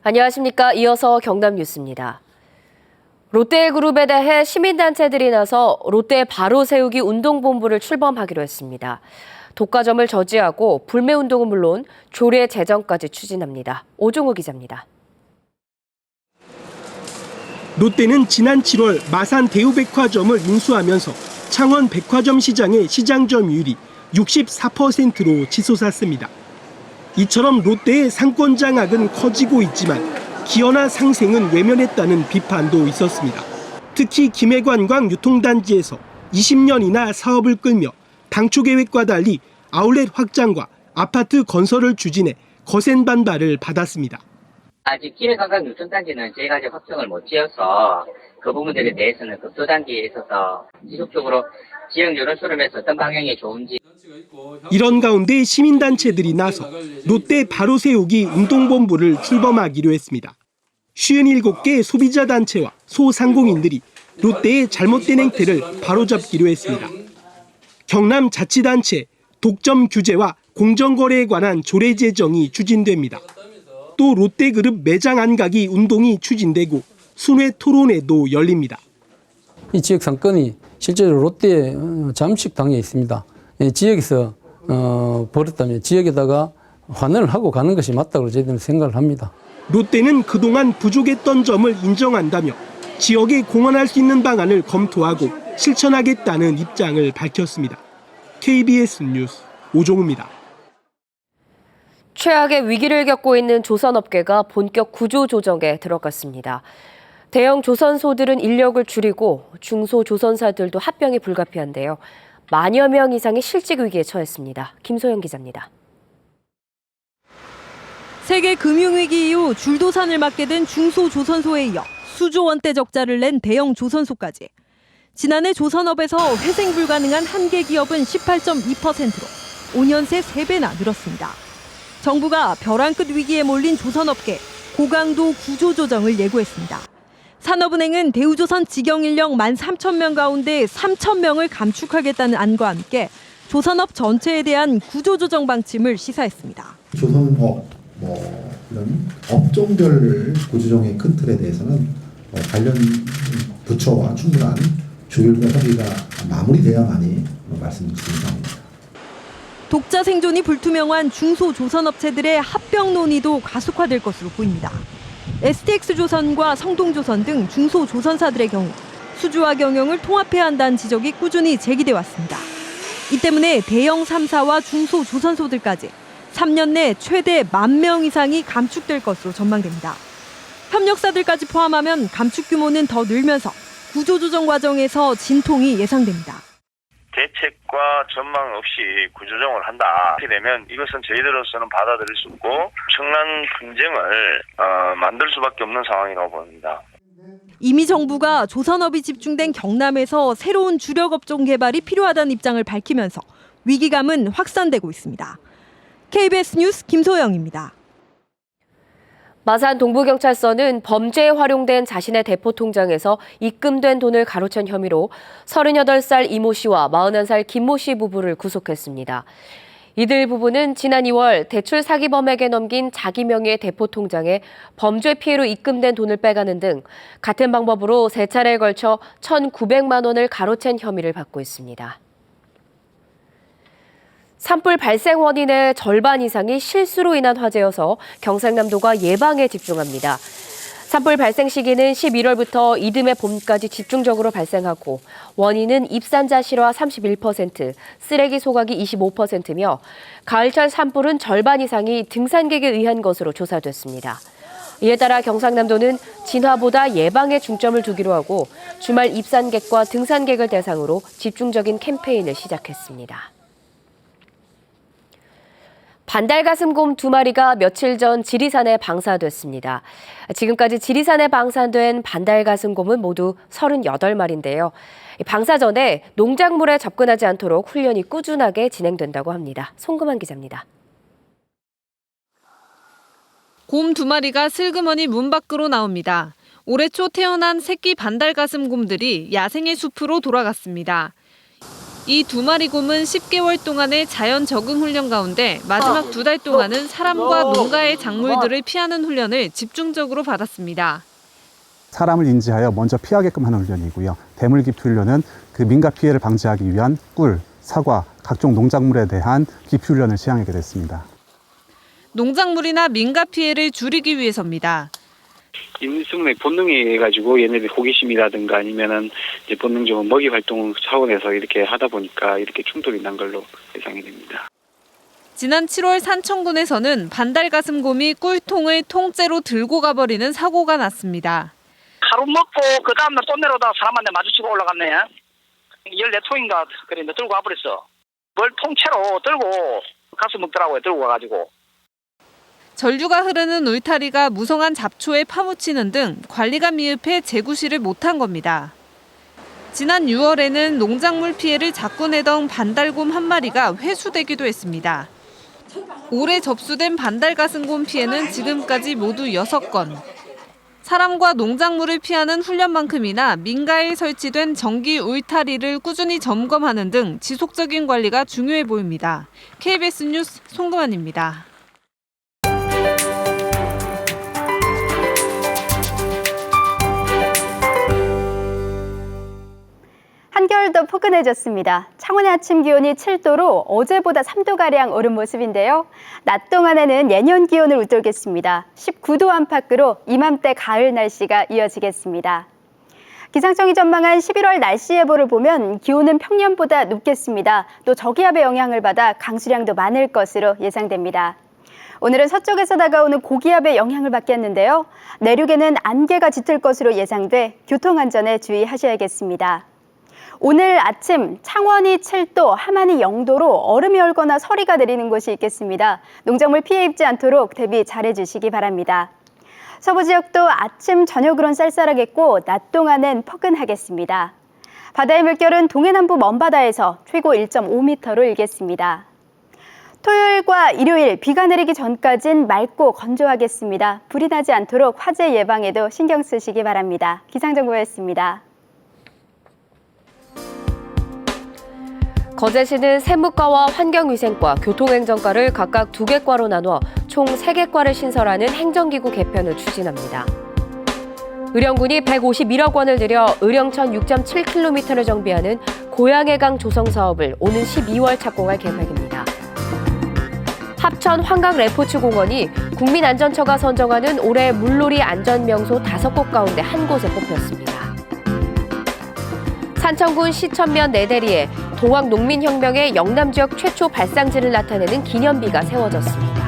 안녕하십니까. 이어서 경남 뉴스입니다. 롯데그룹에 대해 시민단체들이 나서 롯데 바로 세우기 운동본부를 출범하기로 했습니다. 독과점을 저지하고 불매운동은 물론 조례 제정까지 추진합니다. 오종우 기자입니다. 롯데는 지난 7월 마산 대우백화점을 인수하면서 창원 백화점 시장의 시장 점유율이 64%로 치솟았습니다. 이처럼 롯데의 상권 장악은 커지고 있지만 기여나 상생은 외면했다는 비판도 있었습니다. 특히 김해관광 유통단지에서 20년이나 사업을 끌며 당초 계획과 달리 아울렛 확장과 아파트 건설을 추진해 거센 반발을 받았습니다. 아직 김해관광 유통단지는 저희가 아직 확정을 못 지어서 그 부분들에 대해서는 급조 단계에 있어서 지속적으로 지역 여론조를 해서 어떤 방향이 좋은지. 이런 가운데 시민단체들이 나서 롯데 바로 세우기 운동본부를 출범하기로 했습니다. 57개 소비자단체와 소상공인들이 롯데의 잘못된 행태를 바로잡기로 했습니다. 경남자치단체, 독점 규제와 공정거래에 관한 조례 제정이 추진됩니다. 또 롯데그룹 매장 안가기 운동이 추진되고 순회 토론회도 열립니다. 이 지역 상권이 실제로 롯데 잠식당에 있습니다. 지역에서 벌었다면 지역에다가 환원을 하고 가는 것이 맞다고 저희들은 생각을 합니다. 롯데는 그동안 부족했던 점을 인정한다며 지역에 공헌할 수 있는 방안을 검토하고 실천하겠다는 입장을 밝혔습니다. KBS 뉴스 오종우입니다. 최악의 위기를 겪고 있는 조선업계가 본격 구조조정에 들어갔습니다. 대형 조선소들은 인력을 줄이고 중소조선사들도 합병이 불가피한데요. 만여 명 이상이 실직 위기에 처했습니다. 김소영 기자입니다. 세계 금융위기 이후 줄도산을 맞게 된 중소조선소에 이어 수조 원대 적자를 낸 대형 조선소까지. 지난해 조선업에서 회생 불가능한 한계 기업은 18.2%로 5년 새 3배나 늘었습니다. 정부가 벼랑 끝 위기에 몰린 조선업계 고강도 구조조정을 예고했습니다. 산업은행은 대우조선 직영 인력 13,000명 가운데 3,000명을 감축하겠다는 안과 함께 조선업 전체에 대한 구조조정 방침을 시사했습니다. 조선업 이런 업종별 구조조정의 큰 틀에 대해서는 관련 부처와 충분한 조율과 협의가 마무리되어야만이 말씀드리는 상황입니다. 독자 생존이 불투명한 중소조선업체들의 합병 논의도 가속화될 것으로 보입니다. STX조선과 성동조선 등 중소조선사들의 경우 수주와 경영을 통합해야 한다는 지적이 꾸준히 제기돼 왔습니다. 이 때문에 대형 3사와 중소조선소들까지 3년 내 최대 10,000명 이상이 감축될 것으로 전망됩니다. 협력사들까지 포함하면 감축 규모는 더 늘면서 구조조정 과정에서 진통이 예상됩니다. 대책과 전망 없이 구조조정을 한다. 이렇게 되면 이것은 저희들로서는 받아들일 수 없고 엄청난 분쟁을 만들 수밖에 없는 상황이라고 봅니다. 이미 정부가 조선업이 집중된 경남에서 새로운 주력 업종 개발이 필요하다는 입장을 밝히면서 위기감은 확산되고 있습니다. KBS 뉴스 김소영입니다. 마산 동부경찰서는 범죄에 활용된 자신의 대포 통장에서 입금된 돈을 가로챈 혐의로 38살 이모 씨와 41살 김모 씨 부부를 구속했습니다. 이들 부부는 지난 2월 대출 사기범에게 넘긴 자기 명의의 대포 통장에 범죄 피해로 입금된 돈을 빼가는 등 같은 방법으로 3차례에 걸쳐 1,900만 원을 가로챈 혐의를 받고 있습니다. 산불 발생 원인의 절반 이상이 실수로 인한 화재여서 경상남도가 예방에 집중합니다. 산불 발생 시기는 11월부터 이듬해 봄까지 집중적으로 발생하고 원인은 입산자 실화 31%, 쓰레기 소각이 25%며 가을철 산불은 절반 이상이 등산객에 의한 것으로 조사됐습니다. 이에 따라 경상남도는 진화보다 예방에 중점을 두기로 하고 주말 입산객과 등산객을 대상으로 집중적인 캠페인을 시작했습니다. 반달가슴곰 2마리가 며칠 전 지리산에 방사됐습니다. 지금까지 지리산에 방사된 반달가슴곰은 모두 38마리인데요. 방사 전에 농작물에 접근하지 않도록 훈련이 꾸준하게 진행된다고 합니다. 송금환 기자입니다. 곰 2마리가 슬그머니 문 밖으로 나옵니다. 올해 초 태어난 새끼 반달가슴곰들이 야생의 숲으로 돌아갔습니다. 이 2마리 곰은 10개월 동안의 자연 적응 훈련 가운데 마지막 2달 동안은 사람과 농가의 작물들을 피하는 훈련을 집중적으로 받았습니다. 사람을 인지하여 먼저 피하게끔 하는 훈련이고요. 대물기피 훈련은 그 민가 피해를 방지하기 위한 꿀, 사과, 각종 농작물에 대한 기피 훈련을 시행하게 됐습니다. 농작물이나 민가 피해를 줄이기 위해서입니다. 인승의 본능이 해가지고 얘네들 호기심이라든가 아니면은 이제 본능적으로 먹이 활동 차원에서 이렇게 하다 보니까 이렇게 충돌이 난 걸로 예상이 됩니다. 지난 7월 산청군에서는 반달가슴곰이 꿀통을 통째로 들고 가버리는 사고가 났습니다. 하루 먹고 그 다음날 또 내려오다가 사람한테 마주치고 올라갔네. 14통인가 그래 들고 가버렸어. 뭘 통째로 들고 가서 먹더라고요. 들고 가가지고. 전류가 흐르는 울타리가 무성한 잡초에 파묻히는 등 관리가 미흡해 재구시를 못한 겁니다. 지난 6월에는 농작물 피해를 자꾸 내던 반달곰 한 마리가 회수되기도 했습니다. 올해 접수된 반달가슴곰 피해는 지금까지 모두 6건. 사람과 농작물을 피하는 훈련만큼이나 민가에 설치된 전기 울타리를 꾸준히 점검하는 등 지속적인 관리가 중요해 보입니다. KBS 뉴스 송금환입니다. 한결 더 포근해졌습니다. 창원의 아침 기온이 7도로 어제보다 3도가량 오른 모습인데요. 낮 동안에는 예년 기온을 웃돌겠습니다. 19도 안팎으로 이맘때 가을 날씨가 이어지겠습니다. 기상청이 전망한 11월 날씨 예보를 보면 기온은 평년보다 높겠습니다. 또 저기압의 영향을 받아 강수량도 많을 것으로 예상됩니다. 오늘은 서쪽에서 다가오는 고기압의 영향을 받겠는데요. 내륙에는 안개가 짙을 것으로 예상돼 교통안전에 주의하셔야겠습니다. 오늘 아침 창원이 7도, 함안이 0도로 얼음이 얼거나 서리가 내리는 곳이 있겠습니다. 농작물 피해 입지 않도록 대비 잘해주시기 바랍니다. 서부 지역도 아침, 저녁으론 쌀쌀하겠고 낮 동안은 포근하겠습니다. 바다의 물결은 동해남부 먼바다에서 최고 1.5m로 일겠습니다. 토요일과 일요일 비가 내리기 전까진 맑고 건조하겠습니다. 불이 나지 않도록 화재 예방에도 신경 쓰시기 바랍니다. 기상정보였습니다. 거제시는 세무과와 환경위생과, 교통행정과를 각각 2개 과로 나눠 총 3개 과를 신설하는 행정기구 개편을 추진합니다. 의령군이 151억 원을 들여 의령천 6.7km를 정비하는 고양해강 조성 사업을 오는 12월 착공할 계획입니다. 합천 환강레포츠공원이 국민안전처가 선정하는 올해 물놀이 안전명소 5곳 가운데 한 곳에 뽑혔습니다. 산청군 시천면 내대리에 동학농민혁명의 영남지역 최초 발상지를 나타내는 기념비가 세워졌습니다.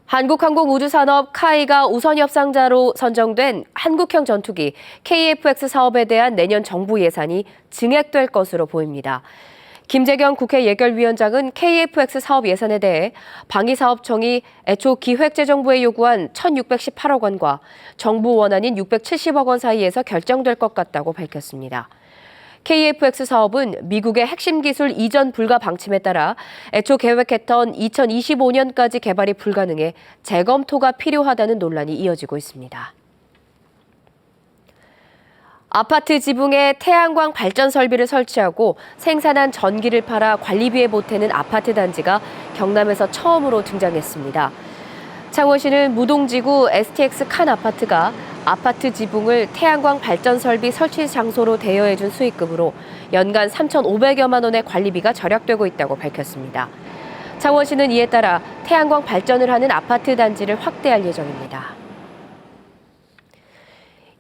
한국항공우주산업 카이가 우선 협상자로 선정된 한국형 전투기 KF-X 사업에 대한 내년 정부 예산이 증액될 것으로 보입니다. 김재경 국회 예결위원장은 KF-X 사업 예산에 대해 방위사업청이 애초 기획재정부에 요구한 1,618억 원과 정부 원안인 670억 원 사이에서 결정될 것 같다고 밝혔습니다. KF-X 사업은 미국의 핵심 기술 이전 불가 방침에 따라 애초 계획했던 2025년까지 개발이 불가능해 재검토가 필요하다는 논란이 이어지고 있습니다. 아파트 지붕에 태양광 발전 설비를 설치하고 생산한 전기를 팔아 관리비에 보태는 아파트 단지가 경남에서 처음으로 등장했습니다. 창원시는 무동지구 STX 칸 아파트가 아파트 지붕을 태양광 발전 설비 설치 장소로 대여해준 수익금으로 연간 3,500여만 원의 관리비가 절약되고 있다고 밝혔습니다. 창원시는 이에 따라 태양광 발전을 하는 아파트 단지를 확대할 예정입니다.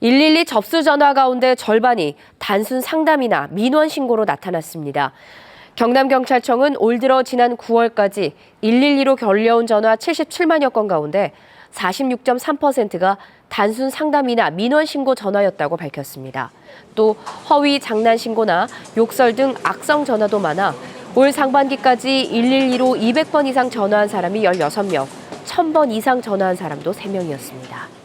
112 접수 전화 가운데 절반이 단순 상담이나 민원 신고로 나타났습니다. 경남경찰청은 올 들어 지난 9월까지 112로 걸려온 전화 77만여 건 가운데 46.3%가 단순 상담이나 민원 신고 전화였다고 밝혔습니다. 또 허위 장난 신고나 욕설 등 악성 전화도 많아 올 상반기까지 112로 200번 이상 전화한 사람이 16명, 1000번 이상 전화한 사람도 3명이었습니다.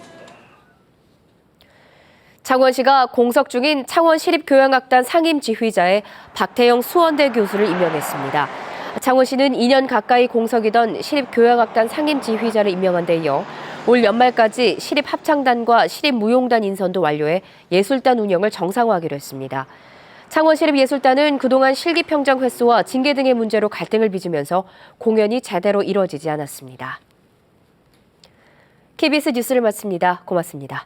창원시가 공석 중인 창원시립교향악단 상임지휘자에 박태영 수원대 교수를 임명했습니다. 창원시는 2년 가까이 공석이던 시립교향악단 상임지휘자를 임명한 데 이어 올 연말까지 시립합창단과 시립무용단 인선도 완료해 예술단 운영을 정상화하기로 했습니다. 창원시립예술단은 그동안 실기평정 횟수와 징계 등의 문제로 갈등을 빚으면서 공연이 제대로 이뤄지지 않았습니다. KBS 뉴스를 마칩니다. 고맙습니다.